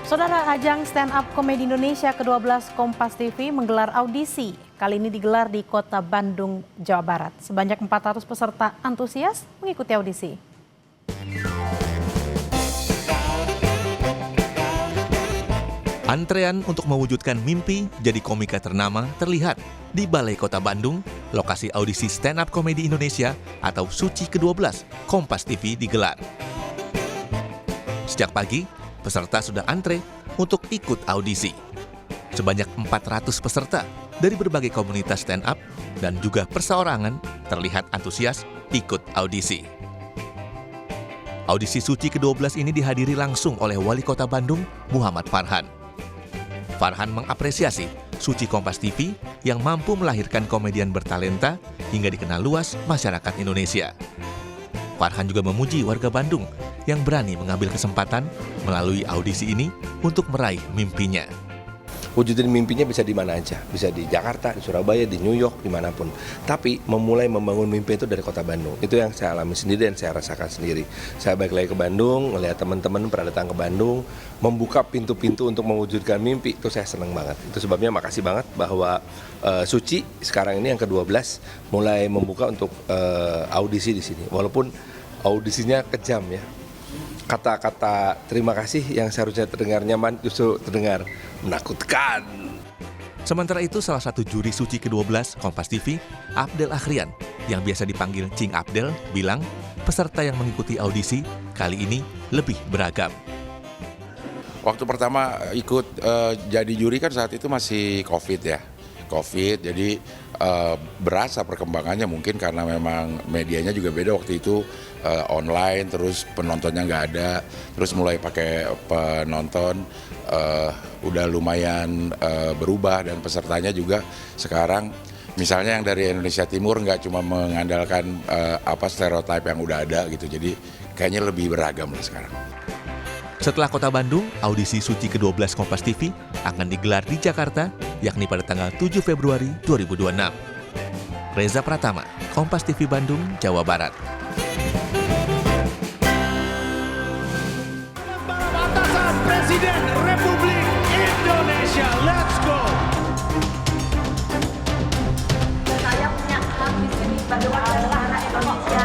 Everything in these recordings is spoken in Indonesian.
Saudara, ajang Stand Up Komedi Indonesia ke-12 Kompas TV menggelar audisi. Kali ini digelar di Kota Bandung, Jawa Barat. Sebanyak 400 peserta antusias mengikuti audisi. Antrean untuk mewujudkan mimpi jadi komika ternama terlihat di Balai Kota Bandung, lokasi audisi Stand Up Komedi Indonesia atau Suci ke-12 Kompas TV digelar. Sejak pagi, peserta sudah antre untuk ikut audisi. Sebanyak 400 peserta dari berbagai komunitas stand up dan juga perseorangan terlihat antusias ikut audisi. Audisi Suci ke-12 ini dihadiri langsung oleh Wali Kota Bandung, Muhammad Farhan. Farhan mengapresiasi Suci Kompas TV yang mampu melahirkan komedian bertalenta hingga dikenal luas masyarakat Indonesia. Farhan juga memuji warga Bandung yang berani mengambil kesempatan melalui audisi ini untuk meraih mimpinya. Wujudin mimpinya bisa di mana aja, bisa di Jakarta, di Surabaya, di New York, dimanapun. Tapi memulai membangun mimpi itu dari Kota Bandung. Itu yang saya alami sendiri dan saya rasakan sendiri. Saya balik lagi ke Bandung, melihat teman-teman pernah datang ke Bandung, membuka pintu-pintu untuk mewujudkan mimpi, itu saya senang banget. Itu sebabnya makasih banget bahwa Suci sekarang ini yang ke-12 mulai membuka untuk audisi di sini. Walaupun audisinya kejam ya. Kata-kata terima kasih yang seharusnya terdengar nyaman justru terdengar menakutkan. Sementara itu salah satu juri Suci ke-12 Kompas TV, Abdel Akhrian, yang biasa dipanggil Cing Abdel, bilang peserta yang mengikuti audisi kali ini lebih beragam. Waktu pertama ikut jadi juri kan saat itu masih COVID ya. COVID, jadi berasa perkembangannya mungkin karena memang medianya juga beda waktu itu, online, terus penontonnya nggak ada, terus mulai pakai penonton, udah lumayan berubah dan pesertanya juga sekarang misalnya yang dari Indonesia Timur nggak cuma mengandalkan stereotip yang udah ada gitu, jadi kayaknya lebih beragam lah sekarang. Setelah Kota Bandung, audisi Suci ke-12 Kompas TV akan digelar di Jakarta, yakni pada tanggal 7 Februari 2026. Reza Pratama, Kompas TV Bandung, Jawa Barat. Batasan Presiden Republik Indonesia, let's go! Saya punya hak di sini sebagai warga negara Indonesia.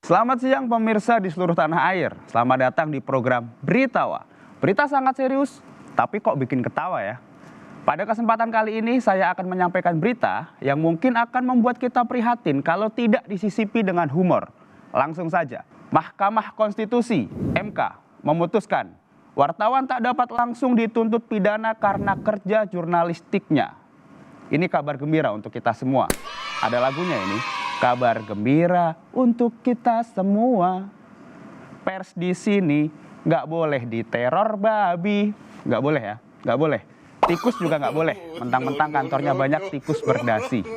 Selamat siang pemirsa di seluruh tanah air. Selamat datang di program Beritawa. Berita sangat serius, tapi kok bikin ketawa ya? Pada kesempatan kali ini saya akan menyampaikan berita yang mungkin akan membuat kita prihatin kalau tidak disisipi dengan humor. Langsung saja, Mahkamah Konstitusi (MK) memutuskan wartawan tak dapat langsung dituntut pidana karena kerja jurnalistiknya. Ini kabar gembira untuk kita semua. Ada lagunya ini. Kabar gembira untuk kita semua. Pers di sini nggak boleh diteror babi. Nggak boleh ya, nggak boleh. Tikus juga nggak boleh. Mentang-mentang kantornya banyak tikus berdasi.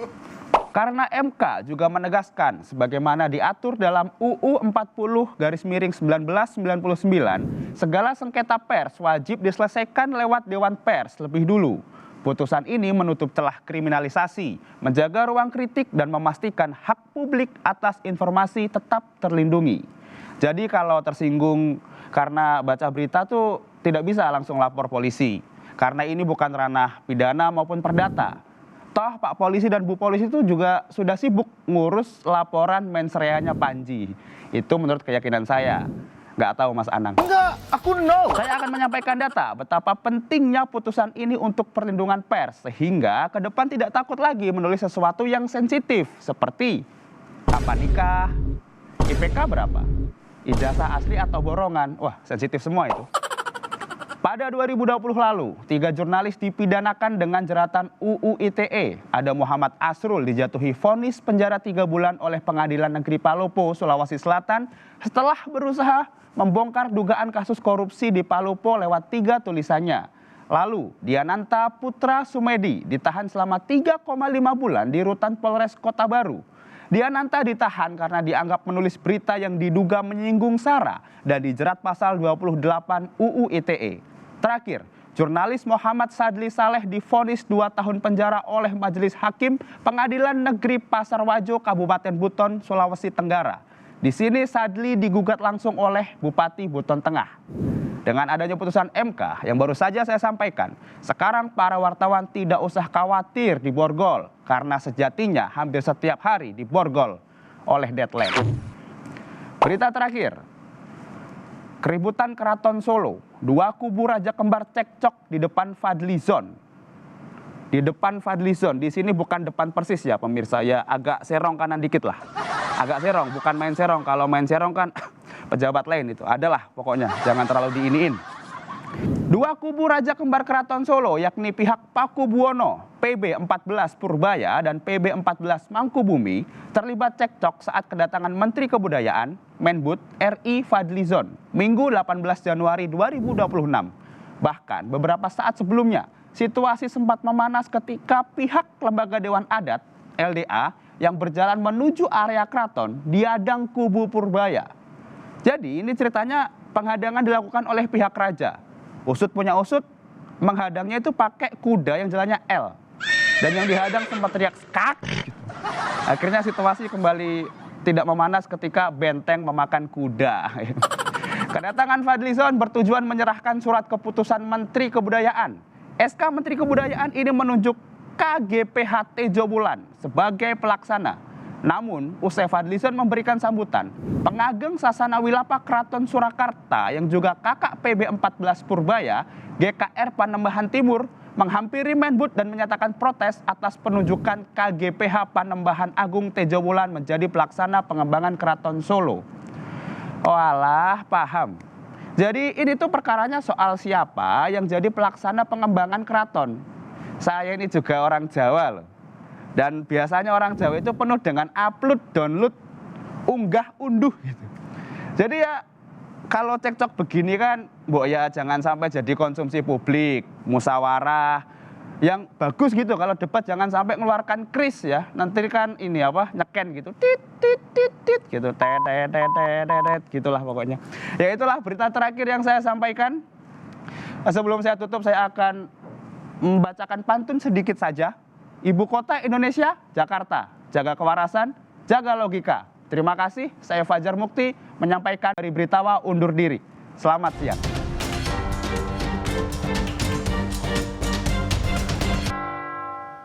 Karena MK juga menegaskan sebagaimana diatur dalam UU 40/1999, segala sengketa pers wajib diselesaikan lewat Dewan Pers lebih dulu. Putusan ini menutup celah kriminalisasi, menjaga ruang kritik dan memastikan hak publik atas informasi tetap terlindungi. Jadi kalau tersinggung karena baca berita tuh tidak bisa langsung lapor polisi. Karena ini bukan ranah pidana maupun perdata. Toh Pak Polisi dan Bu Polisi itu juga sudah sibuk ngurus laporan mensreanya Panji. Itu menurut keyakinan saya. Nggak tahu Mas Anang. Enggak, aku no. Saya akan menyampaikan data betapa pentingnya putusan ini untuk perlindungan pers. Sehingga ke depan tidak takut lagi menulis sesuatu yang sensitif. Seperti kapan nikah, IPK berapa, ijazah asli atau borongan. Wah, sensitif semua itu. Pada 2020 lalu, 3 jurnalis dipidanakan dengan jeratan UU ITE. Ada Muhammad Asrul dijatuhi vonis penjara 3 bulan oleh Pengadilan Negeri Palopo, Sulawesi Selatan setelah berusaha membongkar dugaan kasus korupsi di Palopo lewat 3 tulisannya. Lalu, Diananta Putra Sumedi ditahan selama 3,5 bulan di rutan Polres Kota Baru. Diananta ditahan karena dianggap menulis berita yang diduga menyinggung SARA dan dijerat pasal 28 UU ITE. Terakhir, jurnalis Muhammad Sadli Saleh divonis 2 tahun penjara oleh Majelis Hakim Pengadilan Negeri Pasar Wajo, Kabupaten Buton, Sulawesi Tenggara. Di sini Sadli digugat langsung oleh Bupati Buton Tengah. Dengan adanya putusan MK yang baru saja saya sampaikan, sekarang para wartawan tidak usah khawatir diborgol karena sejatinya hampir setiap hari diborgol oleh deadline. Berita terakhir, keributan Keraton Solo, 2 kubu Raja Kembar cekcok di depan Fadlizon. Di depan Fadlizon, di sini bukan depan persis ya pemirsa, ya agak serong kanan dikit lah. Agak serong, bukan main serong. Kalau main serong kan pejabat lain itu. Adalah pokoknya, jangan terlalu diiniin. 2 kubu Raja Kembar Keraton Solo, yakni pihak Pakubuwono, PB14 Purbaya dan PB14 Mangkubumi, terlibat cekcok saat kedatangan Menteri Kebudayaan, Menbud RI Fadlizon, Minggu 18 Januari 2026. Bahkan beberapa saat sebelumnya, situasi sempat memanas ketika pihak Lembaga Dewan Adat, LDA, yang berjalan menuju area keraton dihadang kubu Purbaya. Jadi ini ceritanya penghadangan dilakukan oleh pihak raja. Usut punya usut, menghadangnya itu pakai kuda yang jalannya L. Dan yang dihadang sempat teriak skak. Akhirnya situasi kembali tidak memanas ketika benteng memakan kuda. Kedatangan Fadlizon bertujuan menyerahkan surat keputusan Menteri Kebudayaan. SK Menteri Kebudayaan ini menunjuk KGPH Tejo Wulan sebagai pelaksana. Namun, usai Fadlizon memberikan sambutan, pengageng Sasana Wilapa Keraton Surakarta yang juga kakak PB14 Purbaya, GKR Panembahan Timur, menghampiri Menbud dan menyatakan protes atas penunjukan KGPH Panembahan Agung Tejo Wulan menjadi pelaksana pengembangan Keraton Solo. Oh alah, paham. Jadi ini tuh perkaranya soal siapa yang jadi pelaksana pengembangan keraton. Saya ini juga orang Jawa loh. Dan biasanya orang Jawa itu penuh dengan upload, download, unggah, unduh gitu. Jadi ya kalau cekcok begini kan, mbok ya jangan sampai jadi konsumsi publik, musyawarah yang bagus gitu. Kalau debat jangan sampai mengeluarkan kris ya. Nanti kan ini apa, nyeken gitu. Tit tit tit tit gitu. Tet gitulah pokoknya. Ya itulah berita terakhir yang saya sampaikan. Sebelum saya tutup saya akan membacakan pantun sedikit saja. Ibu kota Indonesia, Jakarta. Jaga kewarasan, jaga logika. Terima kasih, saya Fajar Mukti menyampaikan dari Britawa undur diri. Selamat siang.